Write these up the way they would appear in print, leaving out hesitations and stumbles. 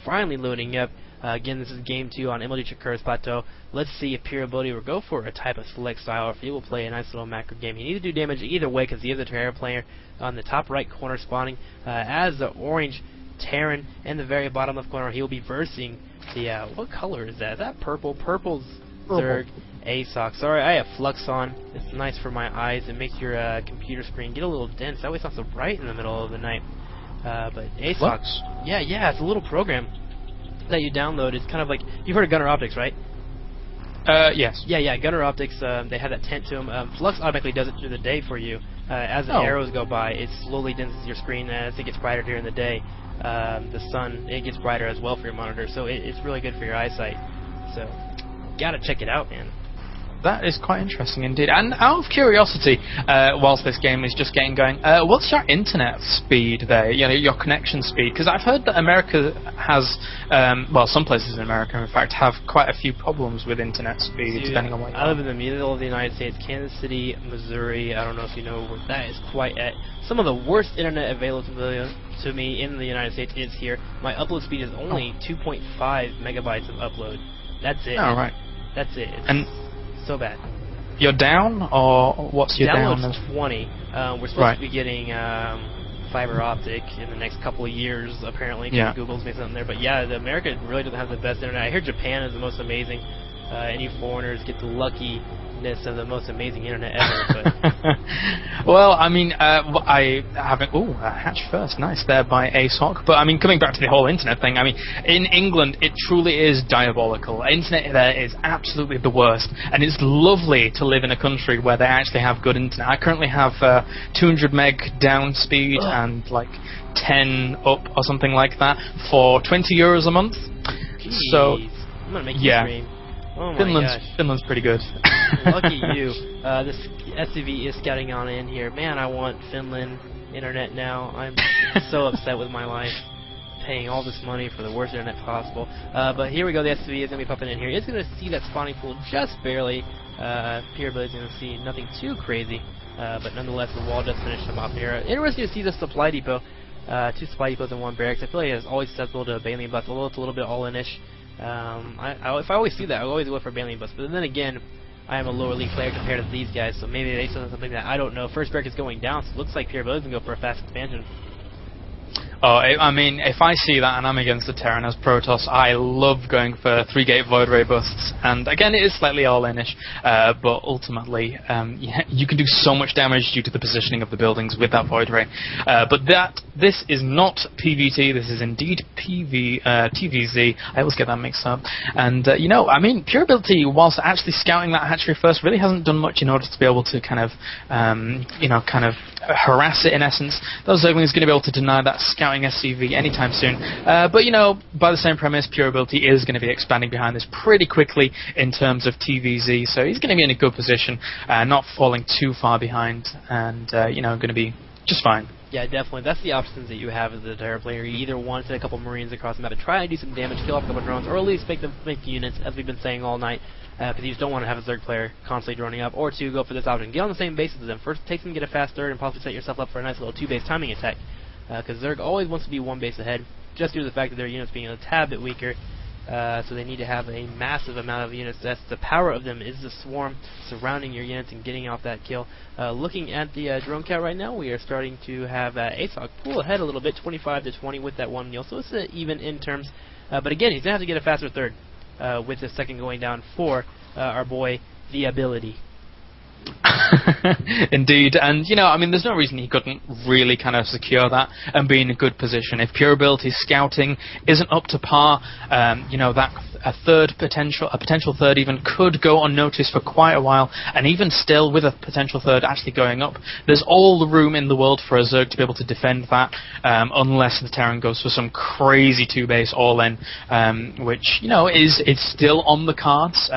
finally loading up. Again, this is game 2 on MLG Shakuras Plateau. Let's see if PureAbility will go for a type of select style, or if he will play a nice little macro game. He needs to do damage either way, because he is a Terran player on the top right corner spawning as the orange Terran. In the very bottom left corner, he will be versing the, what color is that? Is that purple? Purple's Zerg. AceHawk. Sorry, I have Flux on. It's nice for my eyes. It makes your computer screen get a little dense. That way it's not so bright in the middle of the night. But AceHawk, yeah, it's a little program that you download. It's kind of like, you've heard of Gunner Optics, right? Yes. Yeah, Gunner Optics, they have that tint to them. Flux automatically does it through the day for you. As the arrows go by, it slowly denses your screen as it gets brighter during the day. The sun, it gets brighter as well for your monitor, so it's really good for your eyesight. So, gotta check it out, man. That is quite interesting indeed. And out of curiosity, whilst this game is just getting going, what's your internet speed there? You know, your connection speed? Because I've heard that America has, well, some places in America, in fact, have quite a few problems with internet speed, depending on what. I live in the middle of the United States, Kansas City, Missouri. I don't know if you know where that is quite at. Some of the worst internet available to me in the United States is here. My upload speed is only 2.5 megabytes of upload. That's it. Oh, right. That's it. And so bad. You're down, or what's your down? Download's 20. We're supposed to be getting fiber optic in the next couple of years, apparently, because Google's made something there. But yeah, America really doesn't have the best internet. I hear Japan is the most amazing. Any foreigners get the luckiness of the most amazing internet ever. But well, I mean, I haven't. Ooh, hatch first, nice there by AceHawk. But I mean, coming back to the whole internet thing, I mean, in England, it truly is diabolical. Internet there is absolutely the worst, and it's lovely to live in a country where they actually have good internet. I currently have 200 meg down speed and like 10 up or something like that for €20 a month. Jeez. So I'm gonna make you scream. Oh my gosh. Finland's pretty good. Lucky you. This SCV is scouting on in here. Man, I want Finland internet now. I'm so upset with my life, paying all this money for the worst internet possible. But here we go. The SCV is going to be popping in here. It's going to see that spawning pool just barely. PureAbility is going to see nothing too crazy, but nonetheless, the wall does finish them off here. Interesting to see the supply depot. 2 supply depots in 1 barracks. I feel like it's always susceptible to Baleen Bus, although it's a little bit all-in-ish. If I always see that, I always go for Baleen Bus. But then again, I am a lower league player compared to these guys, so maybe they still have something that I don't know. First barrack is going down, so it looks like PureAbility is going to go for a fast expansion. Oh, I mean, if I see that and I'm against the Terran as Protoss, I love going for 3-gate Void Ray busts. And again, it is slightly all-in-ish, but ultimately, yeah, you can do so much damage due to the positioning of the buildings with that Void Ray. But this is not PVT, this is indeed TVZ. I always get that mixed up. And, you know, I mean, PureAbility, whilst actually scouting that hatchery first, really hasn't done much in order to be able to kind of, you know, kind of harass it in essence. Those Zerglings going to be able to deny that scouting SCV anytime soon. But, you know, by the same premise, PureAbility is going to be expanding behind this pretty quickly in terms of TVZ, so he's going to be in a good position, not falling too far behind, and, you know, going to be just fine. Yeah, definitely. That's the options that you have as a Terran player. You either want to send a couple Marines across the map and try and do some damage, kill off a couple drones, or at least make units, as we've been saying all night, because you just don't want to have a Zerg player constantly droning up, or 2, go for this option. Get on the same base as them. First, take them, get a fast third, and possibly set yourself up for a nice little 2-base timing attack, because Zerg always wants to be 1 base ahead, just due to the fact that their units being a tad bit weaker. So they need to have a massive amount of units. That's the power of them, is the swarm surrounding your units and getting off that kill. Looking at the drone count right now, we are starting to have AceHawk pull ahead a little bit, 25-20 with that 1 meal. So it's even in terms. But again, he's going to have to get a faster third with the second going down for our boy, the ability. Indeed, and you know, I mean, there's no reason he couldn't really kind of secure that and be in a good position. If PureAbility scouting isn't up to par, you know, that a potential third even could go unnoticed for quite a while, and even still, with a potential third actually going up, there's all the room in the world for a Zerg to be able to defend that, unless the Terran goes for some crazy 2-base all-in, which, you know, it's still on the cards.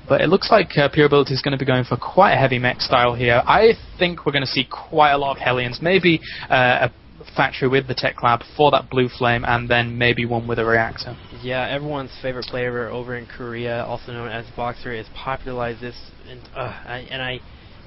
But it looks like PureAbility is going to be going for quite a heavy mech style here. I think we're going to see quite a lot of Hellions, maybe a factory with the tech lab for that blue flame, and then maybe one with a reactor. Yeah, everyone's favorite player over in Korea, also known as Boxer, has popularized this, and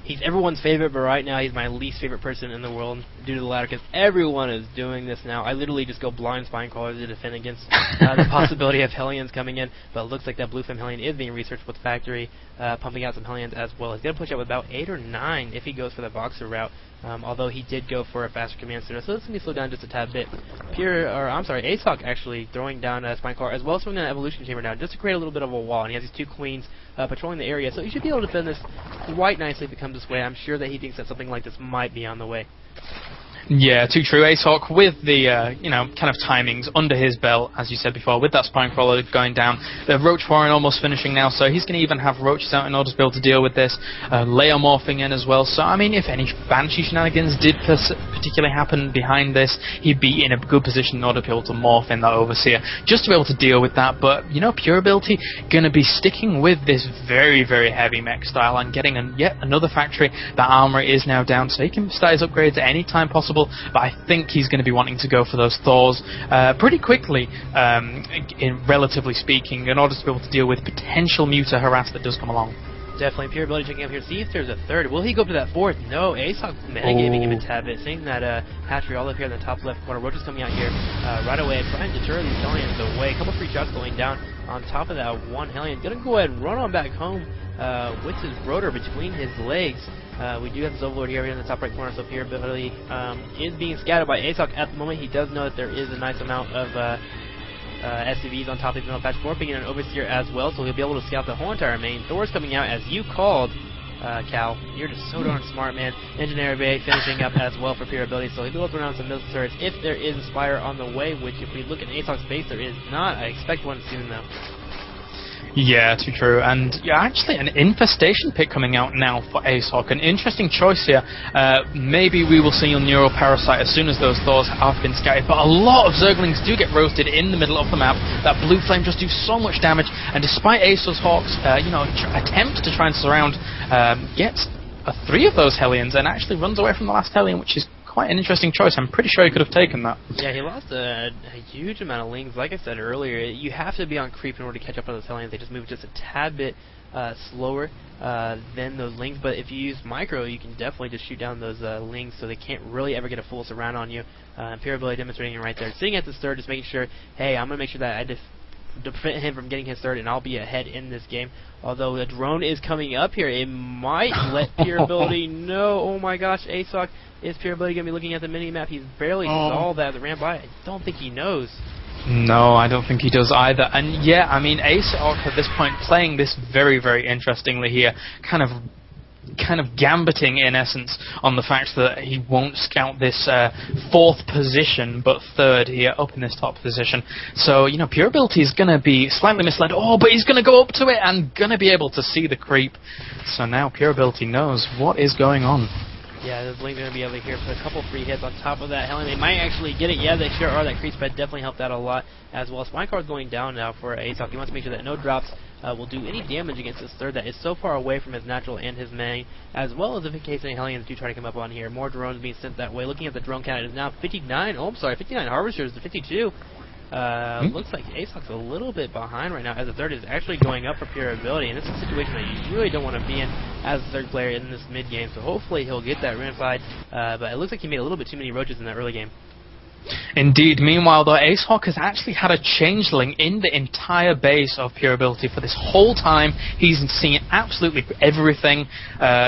He's everyone's favorite, but right now he's my least favorite person in the world due to the ladder, because everyone is doing this now. I literally just go blind spine crawlers to defend against the possibility of Hellions coming in, but it looks like that Blue Flame Hellion is being researched with Factory, pumping out some Hellions as well. He's going to push out with about 8 or 9 if he goes for the Boxer route, although he did go for a faster command center, so this is going to be slowed down just a tad bit. AceHawk actually throwing down Spine Crawler, as well as throwing down Evolution Chamber down, just to create a little bit of a wall, and he has these 2 Queens patrolling the area, so he should be able to defend this quite nicely if it comes this way. I'm sure that he thinks that something like this might be on the way. Yeah, too true. AceHawk with the, kind of timings under his belt, as you said before, with that Spine Crawler going down. The Roach Warren almost finishing now, so he's going to even have Roaches out in order to be able to deal with this. Layer morphing in as well, so I mean, if any Banshee shenanigans did particularly happen behind this, he'd be in a good position in order to be able to morph in that Overseer, just to be able to deal with that. But, PureAbility going to be sticking with this very, very heavy mech style and getting yet another factory. That armory is now down, so he can start his upgrades at any time possible. But I think he's going to be wanting to go for those Thors pretty quickly, relatively speaking, in order to be able to deal with potential Muta harass that does come along. Definitely PureAbility checking up here, see if there's a third. Will he go up to that fourth? No, AceHawk metagaming him a tad bit, seeing that hatchery all up here in the top left corner. Roach is coming out here right away, trying to deter these Hellions away. A couple free shots going down on top of that one Hellion. Gonna go ahead and run on back home with his rotor between his legs. We do have this Overlord here in the top right corner, so PureAbility is being scattered by AceHawk at the moment. He does know that there is a nice amount of SCVs on top of the middle patch, morphing in an Overseer as well, so he'll be able to scout the whole entire main. Thor's coming out, as you called, Cal. You're just so darn smart, man. Engineer Bay finishing up as well for PureAbility, so he'll be able to run some missile turrets if there is a Spire on the way, which if we look at AceHawk's base, there is not. I expect one soon, though. Yeah, too true. And actually an infestation pick coming out now for AceHawk. An interesting choice here. Maybe we will see a Neural Parasite as soon as those Thors have been scattered. But a lot of Zerglings do get roasted in the middle of the map. That Blue Flame just do so much damage. And despite AceHawk's attempt to try and surround, gets 3 of those Hellions and actually runs away from the last Hellion, which is quite an interesting choice. I'm pretty sure he could have taken that. Yeah, he lost a huge amount of lings. Like I said earlier, you have to be on creep in order to catch up on those Hellions. They just move just a tad bit slower than those lings. But if you use micro, you can definitely just shoot down those lings, so they can't really ever get a full surround on you. PureAbility demonstrating it right there. Sitting at this third, just making sure, hey, I'm going to make sure that I prevent him from getting his third, and I'll be ahead in this game. Although the drone is coming up here, it might let PureAbility know. Oh my gosh, AceHawk, is PureAbility going to be looking at the mini-map? He's barely saw that ran by. I don't think he knows. No, I don't think he does either. And yeah, I mean, AceHawk at this point playing this very, very interestingly here, kind of gambiting in essence on the fact that he won't scout this 4th position but 3rd here up in this top position. So PureAbility is going to be slightly misled. Oh, but he's going to go up to it and going to be able to see the creep. So now PureAbility knows what is going on. Yeah, the Blink going to be able to here put a couple free hits on top of that Hellion. They might actually get it. Yeah, they sure are. That creep spread definitely helped out a lot as well. Spine Crawler going down now for AceHawk. He wants to make sure that no drops will do any damage against this third that is so far away from his natural and his main, as well as if in case any Hellions do try to come up on here. More drones being sent that way. Looking at the drone count, it is now 59. Oh, I'm sorry, 59 Harvesters to 52. Looks like AceHawk's a little bit behind right now, as the third is actually going up for PureAbility, and this is a situation that you really don't want to be in as a third player in this mid-game, so hopefully he'll get that Rimfied, but it looks like he made a little bit too many Roaches in that early game. Indeed. Meanwhile, though, AceHawk has actually had a changeling in the entire base of PureAbility for this whole time. He's seen absolutely everything,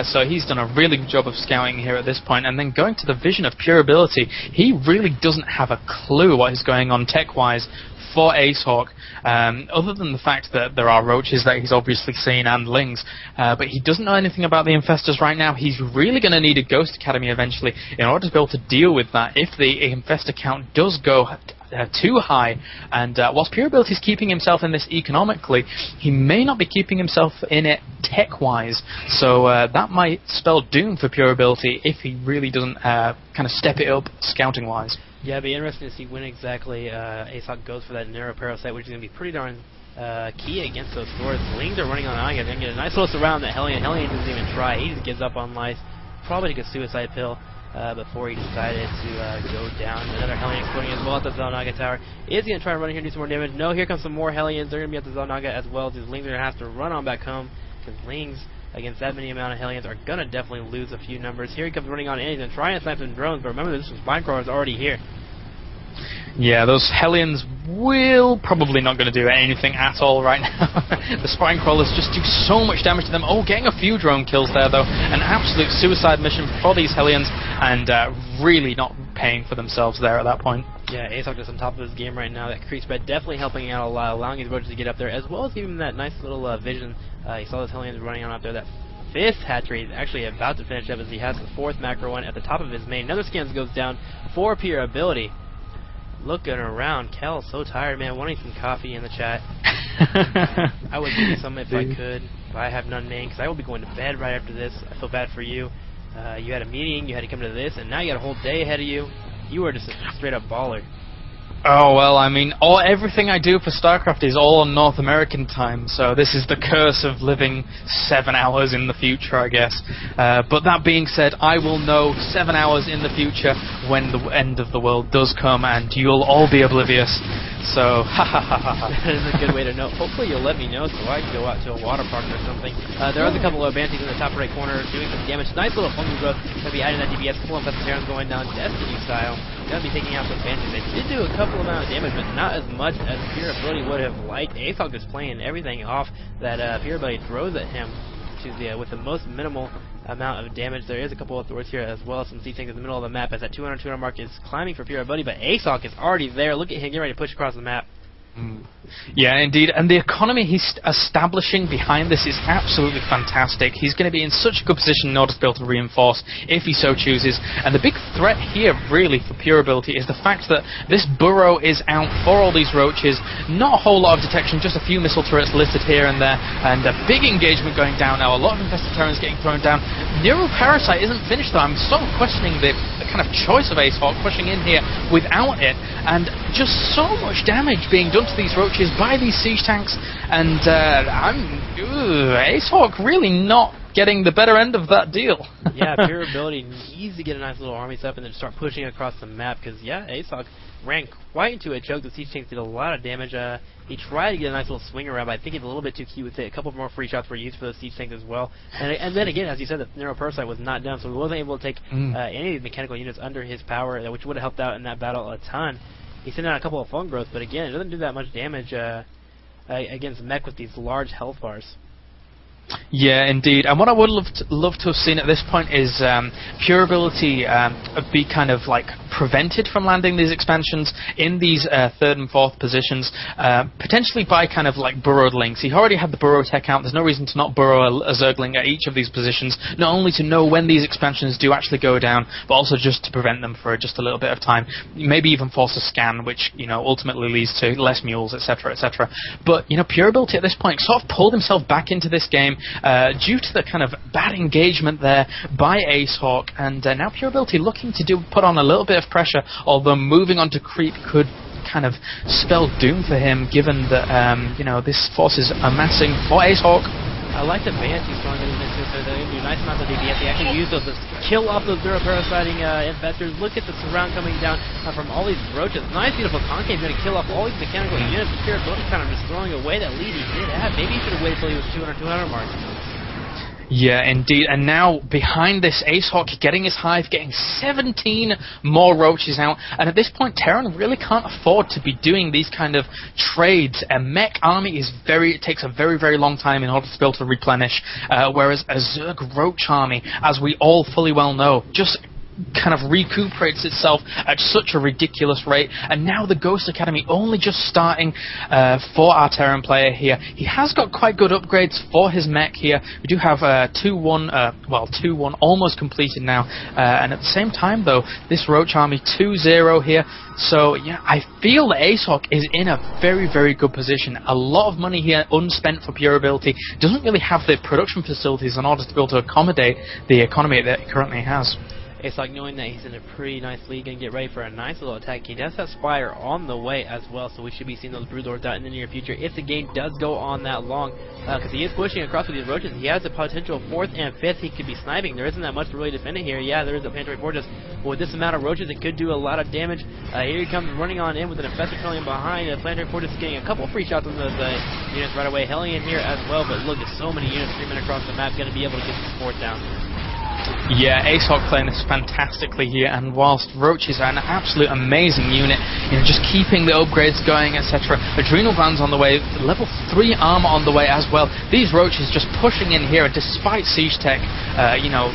so he's done a really good job of scouting here at this point. And then going to the vision of PureAbility, he really doesn't have a clue what is going on tech-wise for AceHawk, other than the fact that there are Roaches that he's obviously seen and Lings, but he doesn't know anything about the Infestors right now. He's really going to need a Ghost Academy eventually in order to be able to deal with that if the Infestor count does go too high. And whilst PureAbility is keeping himself in this economically, he may not be keeping himself in it tech-wise, so that might spell doom for PureAbility if he really doesn't kind of step it up scouting-wise. Yeah, it'd be interesting to see when exactly AceHawk goes for that Neural Parasite, which is going to be pretty darn key against those Thors. Lings are running on Aga. They're going to get a nice little surround that Hellion. Hellion doesn't even try. He just gives up on life. Probably took a suicide pill before he decided to go down. Another Hellion exploding as well at the Xel'Naga tower. Is he going to try and run in here and do some more damage? No, here comes some more Hellions. They're going to be at the Xel'Naga as well. These Lings are going to have to run on back home, because Lings against that many amount of Hellions are going to definitely lose a few numbers. Here he comes running on in. He's going to try and snipe some drones, but remember, this Spine is already here. Yeah, those Hellions will probably not going to do anything at all right now. The Spine Crawlers just do so much damage to them. Oh, getting a few drone kills there, though. An absolute suicide mission for these Hellions, and really not paying for themselves there at that point. Yeah, AceHawk is on top of his game right now. That creep spread definitely helping out a lot, allowing his roaches to get up there, as well as giving him that nice little vision. He saw those Hellions running on up there. That 5th hatchery is actually about to finish up as he has the 4th macro one at the top of his main. Another scans goes down for PureAbility. Looking around, Kel's so tired, man. Wanting some coffee in the chat. I would give you some if I could, but I have none, man, because I will be going to bed right after this. I feel bad for you. You had a meeting, you had to come to this, and now you got a whole day ahead of you. You are just a straight-up baller. Oh, well, I mean, everything I do for StarCraft is all on North American time, so this is the curse of living 7 hours in the future, I guess. But that being said, I will know 7 hours in the future when the end of the world does come, and you'll all be oblivious. So, ha ha ha ha ha. That is a good way to know. Hopefully you'll let me know so I can go out to a water park or something. There are a couple of Banties in the top right corner doing some damage. Nice little fungal growth. Going to be hiding that DPS. Full on Terrans going down Destiny style. Going to be taking out some Banties. They did do a couple amount of damage, but not as much as PureAbility would have liked. AceHawk is playing everything off that PureAbility throws at him. With the most minimal amount of damage. There is a couple of thwarts here as well as some C-Tanks in the middle of the map as that 200 mark is climbing for PureAbility, but AceHawk is already there. Look at him getting ready to push across the map. Yeah, indeed, and the economy he's establishing behind this is absolutely fantastic. He's going to be in such a good position in order to be able to reinforce if he so chooses, and the big threat here really for PureAbility is the fact that this burrow is out for all these roaches. Not a whole lot of detection, just a few missile turrets listed here and there, and a big engagement going down now. A lot of infested Terrans getting thrown down. Neuroparasite isn't finished though. I'm sort of questioning the kind of choice of AceHawk pushing in here without it, and just so much damage being done to these roaches by these siege tanks, and AceHawk really not getting the better end of that deal. Yeah, PureAbility needs to get a nice little army set up and then start pushing across the map, because yeah, AceHawk ran quite into a choke. The siege tanks did a lot of damage. He tried to get a nice little swing around, but I think he's a little bit too cute with it. A couple more free shots were used for those siege tanks as well. And then again, as you said, the Neuroparasite was not done, so he wasn't able to take any of the mechanical units under his power, which would have helped out in that battle a ton. He sent out a couple of fun growth, but again, it doesn't do that much damage against mech with these large health bars. Yeah, indeed. And what I would love to have seen at this point is PureAbility be kind of like prevented from landing these expansions in these 3rd and 4th positions, potentially by kind of like burrowed links. He already had the burrow tech out. There's no reason to not burrow a Zergling at each of these positions, not only to know when these expansions do actually go down, but also just to prevent them for just a little bit of time. Maybe even force a scan, which, you know, ultimately leads to less mules, etc., etc. But, you know, PureAbility at this point sort of pulled himself back into this game due to the kind of bad engagement there by AceHawk, and now PureAbility looking to put on a little bit of pressure, although moving on to creep could kind of spell doom for him, given that you know, this force is amassing for AceHawk. I like the Banshee strong in this, so they're going to do nice amounts of DPS. They actually use those to kill off those neuroparasiting infestors. Look at the surround coming down from all these roaches. Nice, beautiful concave going to kill off all these mechanical units. PureAbility kind of just throwing away that lead he did have. Maybe he should have waited until he was 200 mark. Yeah, indeed. And now, behind this, AceHawk getting his hive, getting 17 more roaches out. And at this point, Terran really can't afford to be doing these kind of trades. A mech army it takes a very, very long time in order to be able to replenish. Whereas a Zerg roach army, as we all fully well know, just kind of recuperates itself at such a ridiculous rate. And now the Ghost Academy only just starting for our Terran player here. He has got quite good upgrades for his mech here. We do have 2-1 almost completed now, and at the same time though, this Roach army 2-0 here. So yeah, I feel that AceHawk is in a very, very good position. A lot of money here unspent for PureAbility. Doesn't really have the production facilities in order to be able to accommodate the economy that it currently has. AceHawk, knowing that he's in a pretty nice lead, going to get ready for a nice little attack. He does have Spire on the way as well, so we should be seeing those Broodlords out in the near future if the game does go on that long, because he is pushing across with these roaches. He has a potential 4th and 5th he could be sniping. There isn't that much to really defend it here. Yeah, there is a Planetary Fortress, but with this amount of roaches, it could do a lot of damage. Here he comes running on in with an Infestor trailing behind. The Planetary Fortress getting a couple free shots on those units right away. Hellion here as well, but look at so many units streaming across the map, going to be able to get the support down. Yeah, AceHawk playing this fantastically here, and whilst Roaches are an absolute amazing unit, you know, just keeping the upgrades going, etc. Adrenal Glands on the way, level 3 armor on the way as well. These Roaches just pushing in here, despite Siege Tech, you know,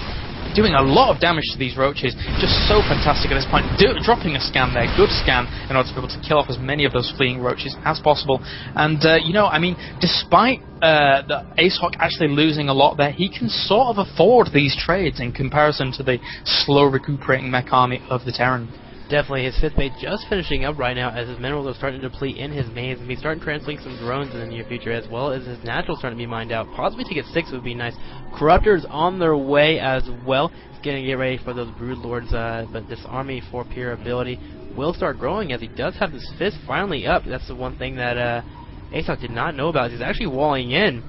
doing a lot of damage to these Roaches. Just so fantastic at this point. Dropping a scan there, good scan, in order to be able to kill off as many of those fleeing Roaches as possible. And, you know, I mean, despite the AceHawk actually losing a lot there, he can sort of afford these trades in comparison to the slow recuperating mech army of the Terran. Definitely, his 5th base just finishing up right now as his minerals are starting to deplete in his mains, and he's starting translating some drones in the near future, as well as his naturals starting to be mined out. Possibly to get 6 would be nice. Corruptors on their way as well. He's going to get ready for those Brood Lords, but this army for PureAbility will start growing as he does have his 5th finally up. That's the one thing that AceHawk did not know about. He's actually walling in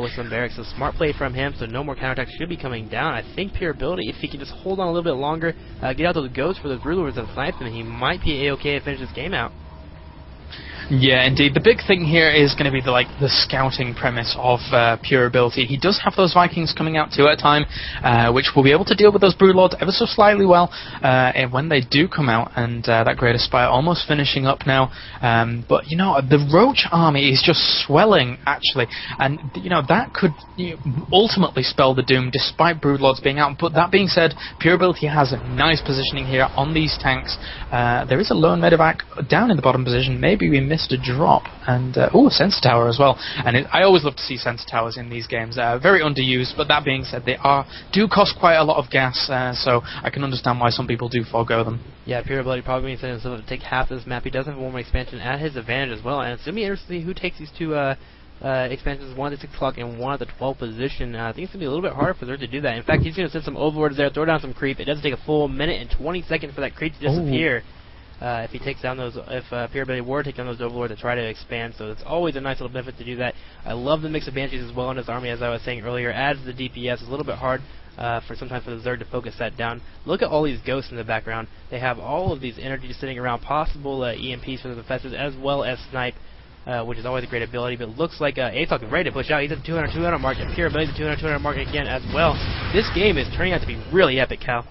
with some barracks. So smart play from him, so no more counterattacks should be coming down. I think PureAbility, if he can just hold on a little bit longer, get out those ghosts for those rulers and snipe them, he might be a-okay to finish this game out. Yeah, indeed. The big thing here is going to be the scouting premise of PureAbility. He does have those Vikings coming out 2 at a time, which will be able to deal with those Broodlords ever so slightly well and when they do come out, and that Great Aspire almost finishing up now. But, you know, the Roach army is just swelling, actually, and, you know, that could ultimately spell the doom despite Broodlords being out. But that being said, PureAbility has a nice positioning here on these tanks. There is a lone medevac down in the bottom position. Maybe we missed a drop, and a sensor tower as well. And I always love to see sensor towers in these games. Very underused, but that being said, they do cost quite a lot of gas, so I can understand why some people do forego them. Yeah, PureAbility probably means himself to take half of this map. He does have one more expansion at his advantage as well, and it's going to be interesting to see who takes these 2 expansions, one at the 6 o'clock and one at the 12th position. I think it's going to be a little bit harder for Zerg to do that. In fact, he's going to send some overlords there, throw down some creep. It doesn't take a full minute and 20 seconds for that creep to disappear. If he takes down those, if PureAbility were to take down those overlords to try to expand, so it's always a nice little benefit to do that. I love the mix of Banshees as well in his army, as I was saying earlier. Adds the DPS. It's a little bit hard sometimes for the Zerg to focus that down. Look at all these ghosts in the background. They have all of these energies sitting around, possible EMPs for the defenses, as well as snipe, which is always a great ability. But it looks like AceHawk is ready to push out. He's at the 200 mark, and PureAbility the 200 mark again as well. This game is turning out to be really epic, Cal.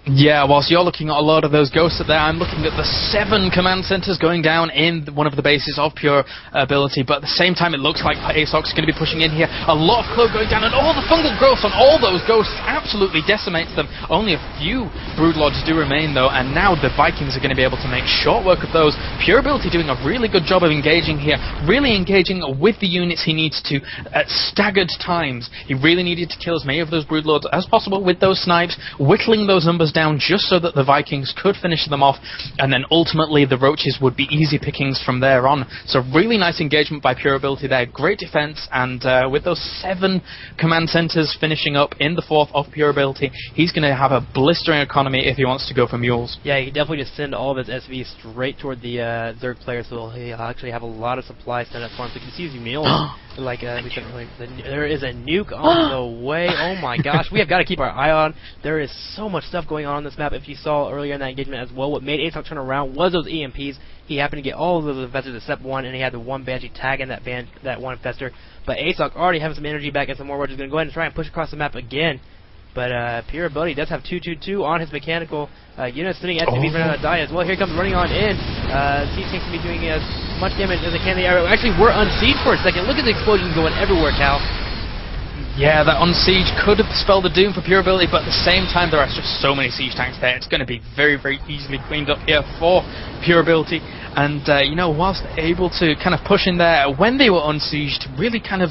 Yeah, whilst you're looking at a lot of those ghosts there, I'm looking at the 7 command centers going down in one of the bases of PureAbility, but at the same time it looks like AceHawk's going to be pushing in here. A lot of Clo going down, and all the fungal growth on all those ghosts absolutely decimates them. Only a few Broodlords do remain though, and now the Vikings are going to be able to make short work of those. PureAbility doing a really good job of engaging here, really engaging with the units he needs to at staggered times. He really needed to kill as many of those Broodlords as possible with those snipes, whittling those numbers down just so that the Vikings could finish them off, and then ultimately the Roaches would be easy pickings from there on. So really nice engagement by PureAbility there, great defense, and with those 7 command centers finishing up in the 4th of PureAbility, he's going to have a blistering economy if he wants to go for mules. Yeah, he definitely just send all of his SV straight toward the Zerg player, so he'll actually have a lot of supplies set up for him. So you can see his mules. Like we said earlier, there is a nuke on the way. Oh my gosh, we have got to keep our eye on. There is so much stuff going on this map. If you saw earlier in that engagement as well, what made AceHawk turn around was those EMPs. He happened to get all of those infestors except one, and he had the one Banshee tag in that one infestor. But AceHawk already having some energy back and some more Roaches going to go ahead and try and push across the map again. But PureAbility does have 222 on his mechanical units sitting at SCVs ready to die as well. Here comes running on in. Siege tanks can be doing as much damage as they can. They actually were unsieged for a second. Look at the explosions going everywhere, Cal. Yeah, that unsiege could have spelled the doom for PureAbility, but at the same time there are just so many siege tanks there. It's going to be very, very easily cleaned up here for PureAbility. And, you know, whilst able to kind of push in there, when they were unsieged, really kind of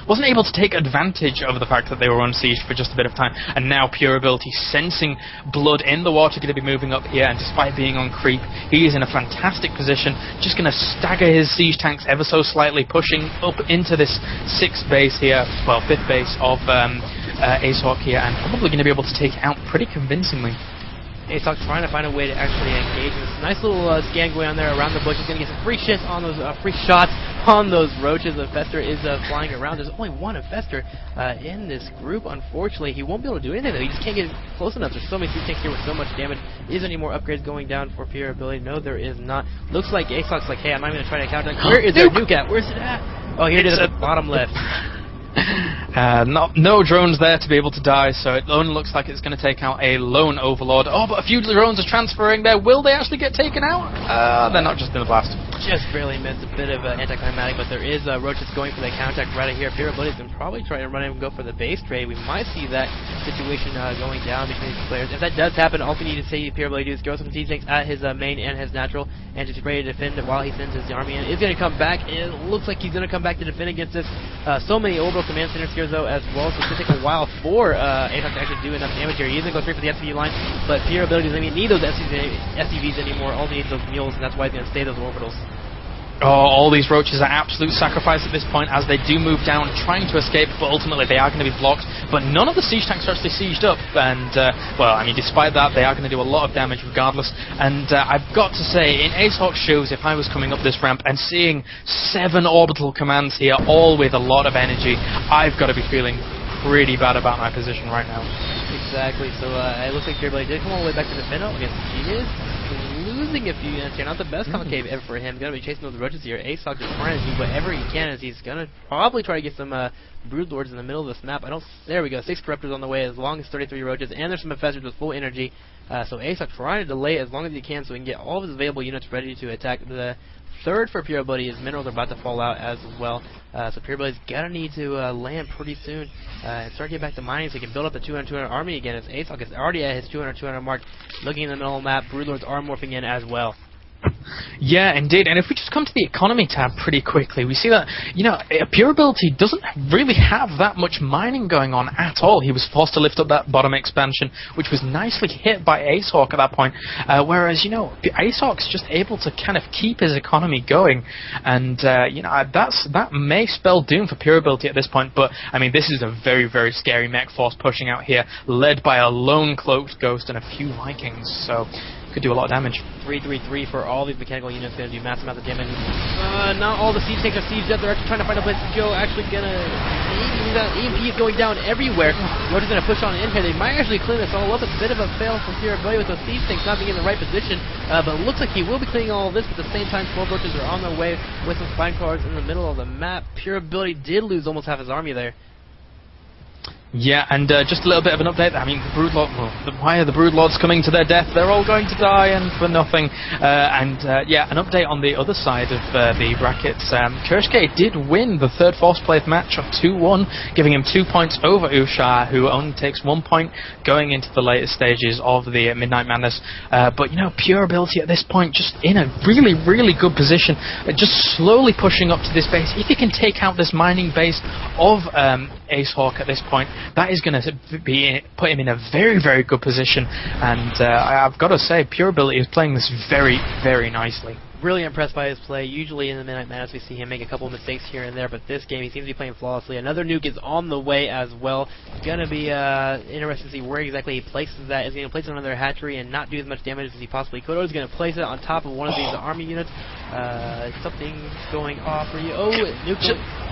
wasn't able to take advantage of the fact that they were unsieged for just a bit of time. And now PureAbility, sensing blood in the water, going to be moving up here, and despite being on creep, he is in a fantastic position, just going to stagger his siege tanks ever so slightly, pushing up into this 6th base here, well, 5th base of AceHawk here, and probably going to be able to take it out pretty convincingly. AceHawk trying to find a way to actually engage this nice little scan going on there around the bush. He's going to get some free shots on those Roaches. The infestor is flying around. There's only one infestor in this group. Unfortunately, he won't be able to do anything though. He just can't get close enough. There's so many siege tanks here with so much damage. Is there any more upgrades going down for PureAbility? No, there is not. Looks like AceHawk's like, hey, I'm not going to try to counter. Where is their nuke at? Where's it at? Oh, here it is at the bottom left. No drones there to be able to die, so it only looks like it's going to take out a lone overlord. Oh, but a few drones are transferring there. Will they actually get taken out? They're not just in the blast. Just barely missed. A bit of anticlimactic, but there is roaches going for the counterattack right here. PureAbility can probably try to run in and go for the base trade. We might see that situation going down between these players. If that does happen, all we need to say PureAbility do is throw some T-Tanks at his main and his natural, and just ready to defend while he sends his army in. Is going to come back. It looks like he's going to come back to defend against this. So many orbital command centers here, though, as well, so it's going to take a while for AceHawk to actually do enough damage here. He's going to go straight for the SCV line, but PureAbility doesn't even need those SCVs anymore. All he needs those mules, and that's why he's going to stay those orbitals. Oh, all these roaches are absolute sacrifice at this point as they do move down, trying to escape, but ultimately they are going to be blocked. But none of the siege tanks are actually sieged up, and, well, I mean, despite that, they are going to do a lot of damage regardless. And I've got to say, in AceHawk's shoes, if I was coming up this ramp and seeing 7 orbital commands here, all with a lot of energy, I've got to be feeling pretty bad about my position right now. Exactly, so it looks like PureAbility did come all the way back to the Finno against Genius. Losing a few units here, not the best concave ever for him. Gonna be chasing those roaches here. AceHawk is trying to do whatever he can, as he's gonna probably try to get some broodlords in the middle of this map. There we go, 6 corruptors on the way, as long as 33 roaches, and there's some infestors with full energy. So AceHawk trying to delay as long as he can, so he can get all of his available units ready to attack. The third for PureAbility, his minerals are about to fall out as well. So PureAbility's gonna need to land pretty soon and start getting back to mining so he can build up the 200 army again, as AceHawk is already at his 200 mark. Looking in the middle of the map, broodlords are morphing in as well. Yeah, indeed. And if we just come to the economy tab pretty quickly, we see that, you know, PureAbility doesn't really have that much mining going on at all. He was forced to lift up that bottom expansion, which was nicely hit by AceHawk at that point. Whereas, you know, AceHawk's just able to kind of keep his economy going. And, you know, that may spell doom for PureAbility at this point. But, I mean, this is a very, very scary mech force pushing out here, led by a lone cloaked ghost and a few Vikings. So could do a lot of damage. 3-3-3 for all these mechanical units, going to do massive amounts of damage. Not all the siege tanks are sieged up. They're actually trying to find a place to go. Actually gonna EMP is going down everywhere. Roach is gonna push on in here. They might actually clean this all up. It's a bit of a fail for PureAbility with those siege tanks not being in the right position. But it looks like he will be cleaning all of this. But at the same time, 12 roaches are on their way with some spine cars in the middle of the map. PureAbility did lose almost half his army there. Yeah, and just a little bit of an update. I mean, the broodlord. Well, why are the broodlords coming to their death? They're all going to die, and for nothing. Yeah, an update on the other side of the brackets. Kirschke did win the third force played match of 2-1, giving him 2 points over Ushar, who only takes 1 point going into the later stages of the Midnight Madness. But you know, PureAbility at this point just in a really, really good position, just slowly pushing up to this base. If he can take out this mining base of AceHawk at this point, that is going to put him in a very, very good position. And I've got to say, PureAbility is playing this very, very nicely. Really impressed by his play. Usually in the Midnight Madness we see him make a couple of mistakes here and there, but this game he seems to be playing flawlessly. Another nuke is on the way as well. It's going to be interesting to see where exactly he places that. Is he going to place it on another hatchery and not do as much damage as he possibly could, or is he going to place it on top of one of these army units? Something's going off for you. Oh, nuke.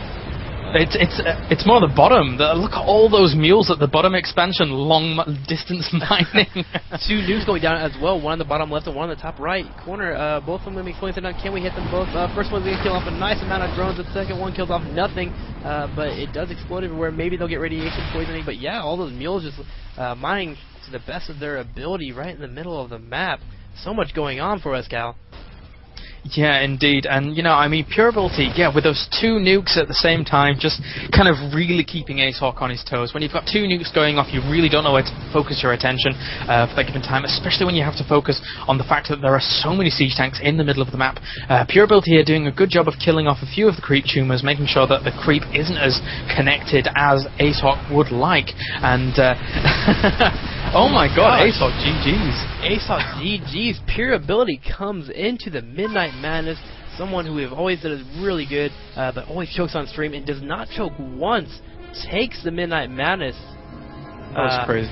It's more the bottom. Look at all those mules at the bottom expansion, long distance mining. 2 nukes going down as well, one on the bottom left and one on the top right corner. Both of them going to be exploding. Can we hit them both? First one's going to kill off a nice amount of drones. The second one kills off nothing, but it does explode everywhere. Maybe they'll get radiation poisoning, but yeah, all those mules just mining to the best of their ability right in the middle of the map. So much going on for us, Cal. Yeah, indeed. And, you know, I mean, PureAbility, yeah, with those 2 nukes at the same time, just kind of really keeping AceHawk on his toes. When you've got 2 nukes going off, you really don't know where to focus your attention for that given time, especially when you have to focus on the fact that there are so many siege tanks in the middle of the map. PureAbility are doing a good job of killing off a few of the creep tumors, making sure that the creep isn't as connected as AceHawk would like. And, oh my god, AceHawk GG's. AceHawk GG's. PureAbility comes into the Midnight Madness. Someone who we've always said is really good, but always chokes on stream and does not choke once. Takes the Midnight Madness. That was crazy.